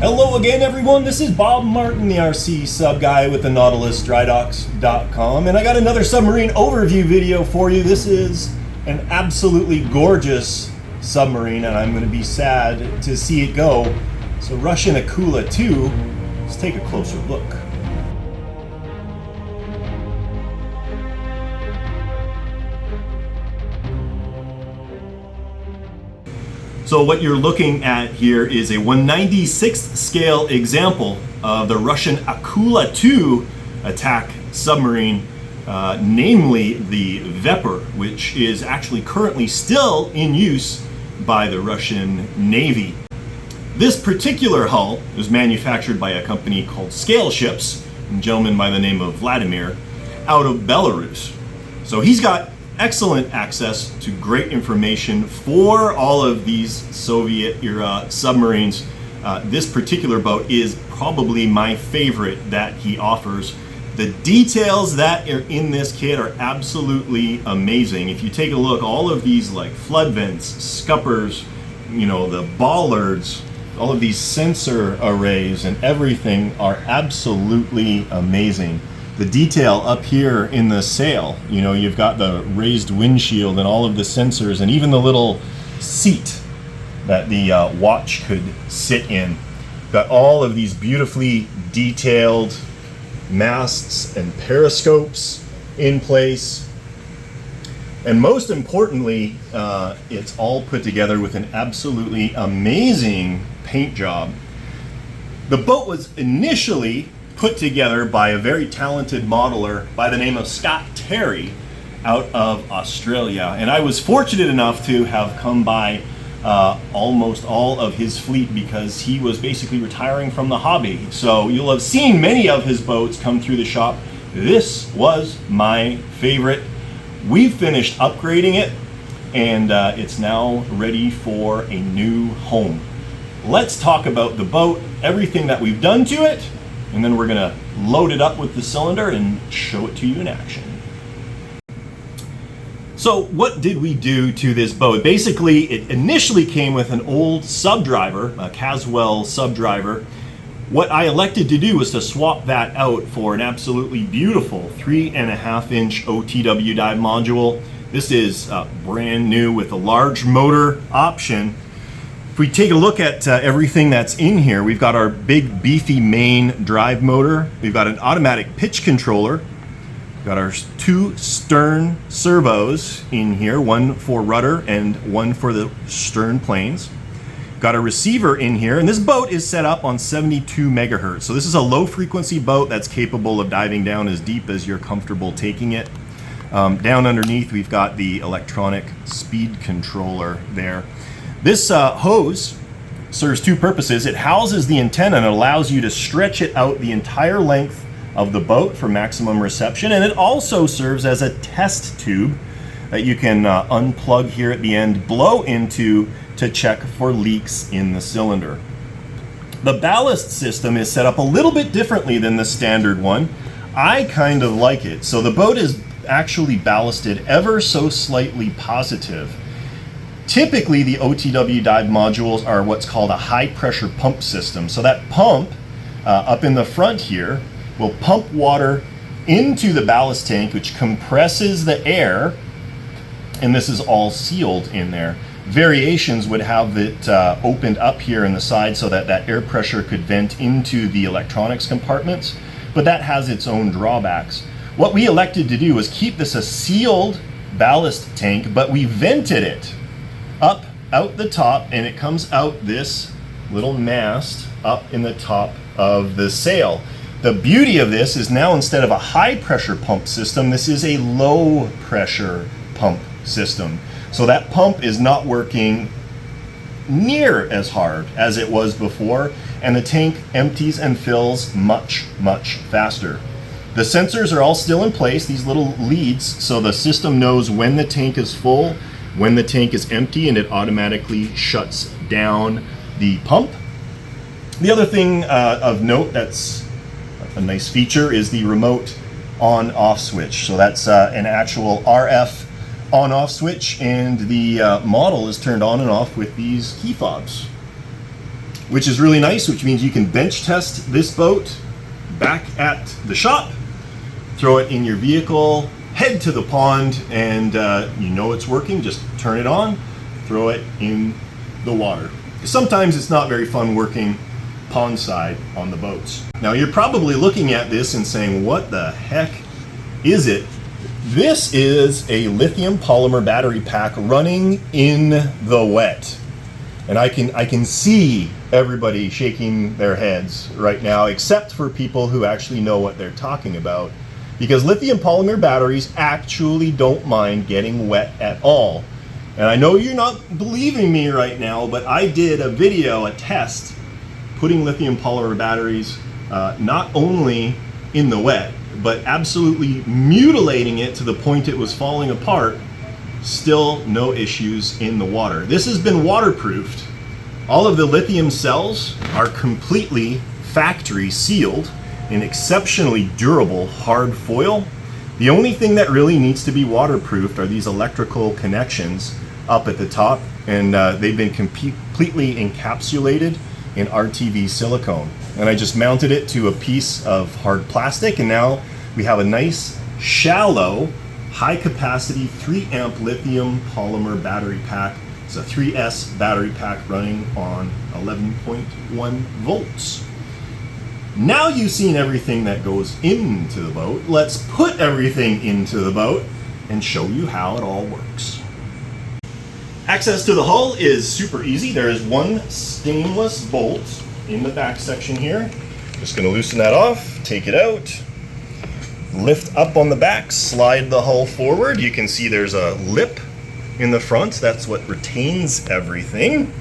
Hello again, everyone. This is Bob Martin, the RCSubGuy with the NautilusDryDocks.com, and I got another submarine overview video for you. This is an absolutely gorgeous submarine, and I'm going to be sad to see it go. So, Russian Akula II. Let's take a closer look. So what you're looking at here is a 1/96th scale example of the Russian Akula II attack submarine, namely the Vepyr, which is actually currently still in use by the Russian Navy. This particular hull was manufactured by a company called Scale Ships, a gentleman by the name of Vladimir, out of Belarus. So he's got excellent access to great information for all of these Soviet-era submarines. This particular boat is probably my favorite that he offers. The details that are in this kit are absolutely amazing. If you take a look, all of these like flood vents, scuppers, you know, the bollards, all of these sensor arrays and everything are absolutely amazing. The detail up here in the sail, you know, you've got the raised windshield and all of the sensors and even the little seat that the watch could sit in. Got all of these beautifully detailed masts and periscopes in place. And most importantly, it's all put together with an absolutely amazing paint job. The boat was initially put together by a very talented modeler by the name of Scott Terry out of Australia. And I was fortunate enough to have come by almost all of his fleet because he was basically retiring from the hobby. So you'll have seen many of his boats come through the shop. This was my favorite. We've finished upgrading it and it's now ready for a new home. Let's talk about the boat, everything that we've done to it, and then we're gonna load it up with the cylinder and show it to you in action. So what did we do to this boat? Basically, it initially came with an old subdriver, a Caswell subdriver. What I elected to do was to swap that out for an absolutely beautiful 3.5-inch OTW dive module. This is brand new with a large motor option. If we take a look at everything that's in here, we've got our big beefy main drive motor. We've got an automatic pitch controller. We've got our two stern servos in here, one for rudder and one for the stern planes. Got a receiver in here, and this boat is set up on 72 megahertz. So this is a low frequency boat that's capable of diving down as deep as you're comfortable taking it. Down underneath, we've got the electronic speed controller there. This hose serves two purposes. It houses the antenna and allows you to stretch it out the entire length of the boat for maximum reception, and it also serves as a test tube that you can unplug here at the end, blow into to check for leaks in the cylinder. The ballast system is set up a little bit differently than the standard one. I kind of like it. So the boat is actually ballasted ever so slightly positive. Typically, the OTW dive modules are what's called a high pressure pump system. So that pump up in the front here will pump water into the ballast tank, which compresses the air, and this is all sealed in there. Variations would have it opened up here in the side so that that air pressure could vent into the electronics compartments, but that has its own drawbacks. What we elected to do was keep this a sealed ballast tank, but we vented it up out the top, and it comes out this little mast up in the top of the sail. The beauty of this is now instead of a high pressure pump system, this is a low pressure pump system. So that pump is not working near as hard as it was before, and the tank empties and fills much, much faster. The sensors are all still in place, these little leads, so the system knows when the tank is full, when the tank is empty, and it automatically shuts down the pump. The other thing of note that's a nice feature is the remote on-off switch. So that's an actual RF on-off switch, and the model is turned on and off with these key fobs. which is really nice, which means you can bench test this boat back at the shop, throw it in your vehicle, head to the pond, and you know it's working. Just turn it on, throw it in the water. Sometimes it's not very fun working pond side on the boats. Now you're probably looking at this and saying, what the heck is it? This is a lithium polymer battery pack running in the wet. And I can see everybody shaking their heads right now, except for people who actually know what they're talking about. Because lithium polymer batteries actually don't mind getting wet at all. And I know you're not believing me right now, but I did a video, a test, putting lithium polymer batteries not only in the wet, but absolutely mutilating it to the point it was falling apart. Still no issues in the water. This has been waterproofed. All of the lithium cells are completely factory sealed in exceptionally durable hard foil. The only thing that really needs to be waterproofed are these electrical connections up at the top, and they've been completely encapsulated in RTV silicone. And I just mounted it to a piece of hard plastic, and now we have a nice shallow high capacity 3 amp lithium polymer battery pack. It's a 3S battery pack running on 11.1 volts. Now you've seen everything that goes into the boat. Let's put everything into the boat and show you how it all works. Access to the hull is super easy. There is one stainless bolt in the back section here. Just going to loosen that off, take it out, lift up on the back, slide the hull forward. You can see there's a lip in the front. That's what retains everything.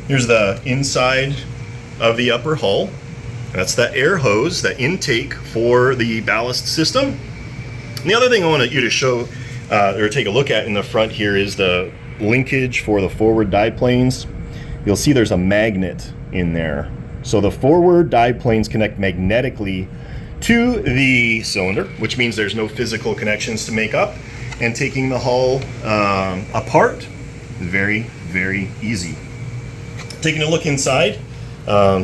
Here's the inside of the upper hull. That's the air hose, the intake for the ballast system. And the other thing I want you to show or take a look at in the front here is the linkage for the forward dive planes. You'll see there's a magnet in there. So the forward dive planes connect magnetically to the cylinder, which means there's no physical connections to make up. And taking the hull apart is very, very easy. Taking a look inside,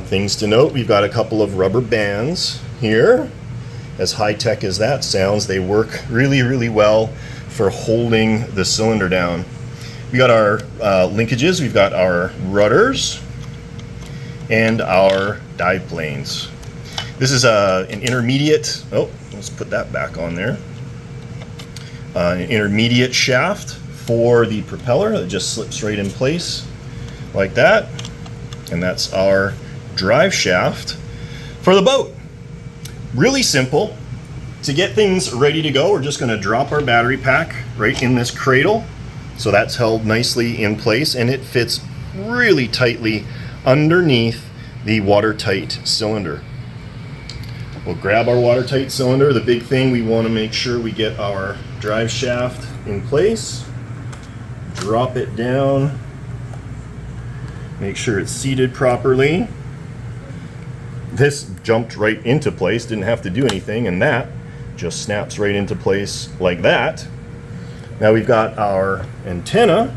things to note, we've got a couple of rubber bands here. As high-tech as that sounds, they work really, really well for holding the cylinder down. We got our linkages, we've got our rudders, and our dive planes. This is an intermediate, oh, let's put that back on there. An intermediate shaft for the propeller that just slips right in place like that. And that's our drive shaft for the boat. Really simple. To get things ready to go, we're just going to drop our battery pack right in this cradle. So that's held nicely in place, and it fits really tightly underneath the watertight cylinder. We'll grab our watertight cylinder. The big thing, we want to make sure we get our drive shaft in place. Drop it down. Make sure it's seated properly. This jumped right into place, didn't have to do anything, and that just snaps right into place like that. Now we've got our antenna.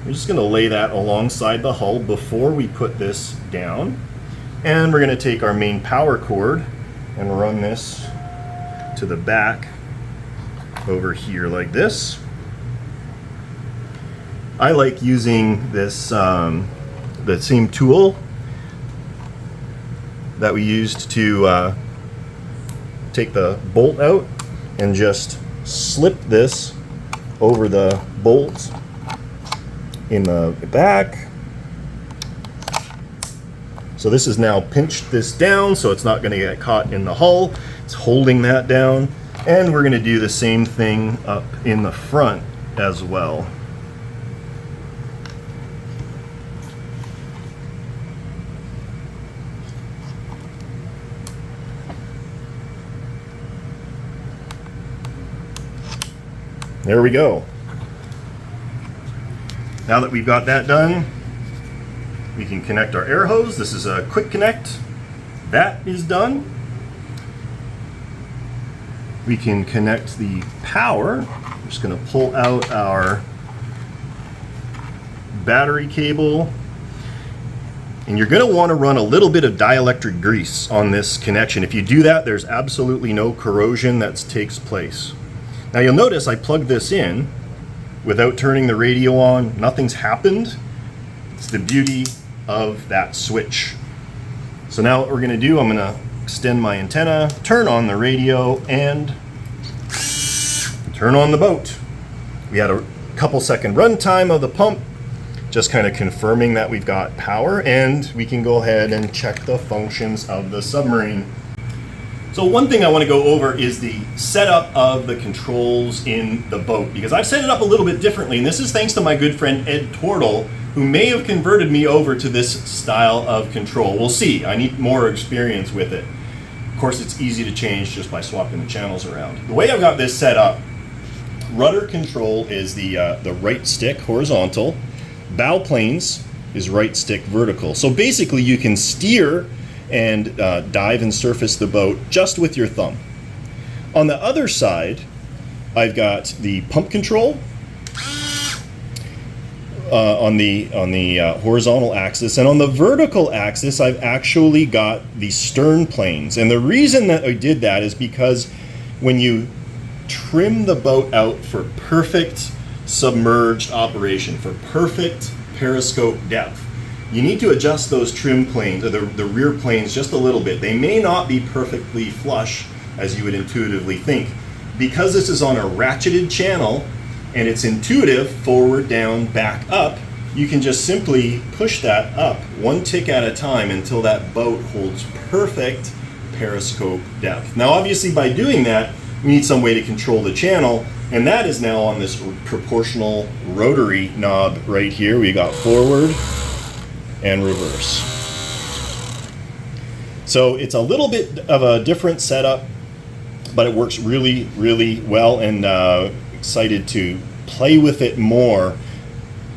We're just going to lay that alongside the hull before we put this down. And we're going to take our main power cord and run this to the back over here like this. I like using this the same tool that we used to take the bolt out, and just slip this over the bolts in the back. So this is now pinched this down so it's not going to get caught in the hull. It's holding that down, and we're going to do the same thing up in the front as well. There we go. Now that we've got that done, we can connect our air hose. This is a quick connect. That is done. We can connect the power. I'm just going to pull out our battery cable. And you're going to want to run a little bit of dielectric grease on this connection. If you do that, there's absolutely no corrosion that takes place. Now you'll notice I plugged this in without turning the radio on. Nothing's happened. It's the beauty of that switch. So now what we're going to do, I'm going to extend my antenna, turn on the radio, and turn on the boat. We had a couple second run time of the pump, just kind of confirming that we've got power, and we can go ahead and check the functions of the submarine. So one thing I want to go over is the setup of the controls in the boat, because I've set it up a little bit differently, and this is thanks to my good friend Ed Tortle, who may have converted me over to this style of control. We'll see. I need more experience with it. Of course, it's easy to change just by swapping the channels around. The way I've got this set up, rudder control is the right stick horizontal, bow planes is right stick vertical. So basically you can steer and dive and surface the boat just with your thumb. On the other side, I've got the pump control on the horizontal axis, and on the vertical axis I've actually got the stern planes. And the reason that I did that is because when you trim the boat out for perfect submerged operation, for perfect periscope depth, you need to adjust those trim planes, or the rear planes, just a little bit. They may not be perfectly flush as you would intuitively think. Because this is on a ratcheted channel and it's intuitive, forward, down, back, up, you can just simply push that up one tick at a time until that boat holds perfect periscope depth. Now obviously by doing that, we need some way to control the channel, and that is now on this proportional rotary knob right here. We got forward and reverse. So it's a little bit of a different setup, but it works really, really well, and excited to play with it more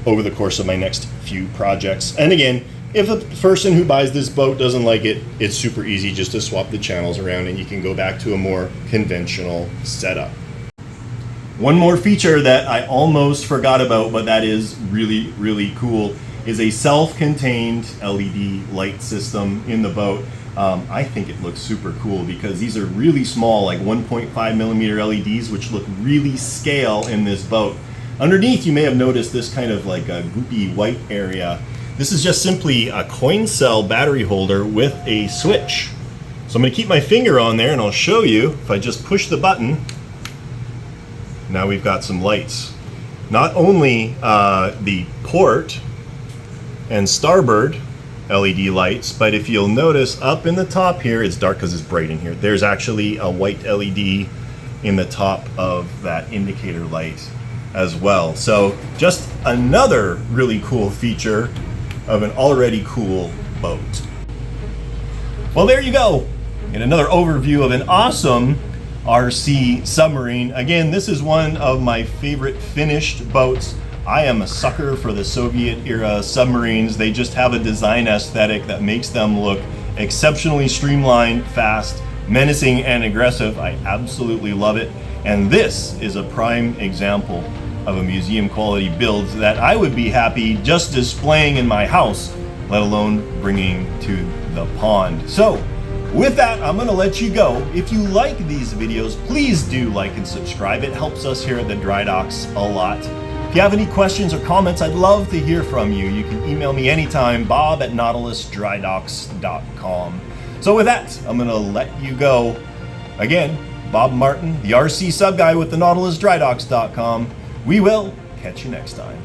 over the course of my next few projects. And again, if a person who buys this boat doesn't like it, it's super easy just to swap the channels around and you can go back to a more conventional setup. One more feature that I almost forgot about, but that is really, really cool, is a self-contained LED light system in the boat. I think it looks super cool because these are really small, like 1.5 millimeter LEDs, which look really scale in this boat. Underneath, you may have noticed this kind of like a goopy white area. This is just simply a coin cell battery holder with a switch. So I'm going to keep my finger on there and I'll show you. If I just push the button, now we've got some lights. Not only the port and starboard LED lights, but if you'll notice up in the top here, it's dark because it's bright in here. There's actually a white LED in the top of that indicator light as well. So just another really cool feature of an already cool boat. Well, there you go. And another overview of an awesome RC submarine. Again, this is one of my favorite finished boats. I am a sucker for the Soviet era submarines. They just have a design aesthetic that makes them look exceptionally streamlined, fast, menacing, and aggressive. I absolutely love it. And this is a prime example of a museum quality build that I would be happy just displaying in my house, let alone bringing to the pond. So with that, I'm going to let you go. If you like these videos, please do like and subscribe. It helps us here at the Dry Docks a lot. If you have any questions or comments, I'd love to hear from you. You can email me anytime, bob@nautilusdrydocks.com. So with that, I'm going to let you go. Again, Bob Martin, the RC Sub Guy with the nautilusdrydocks.com. We will catch you next time.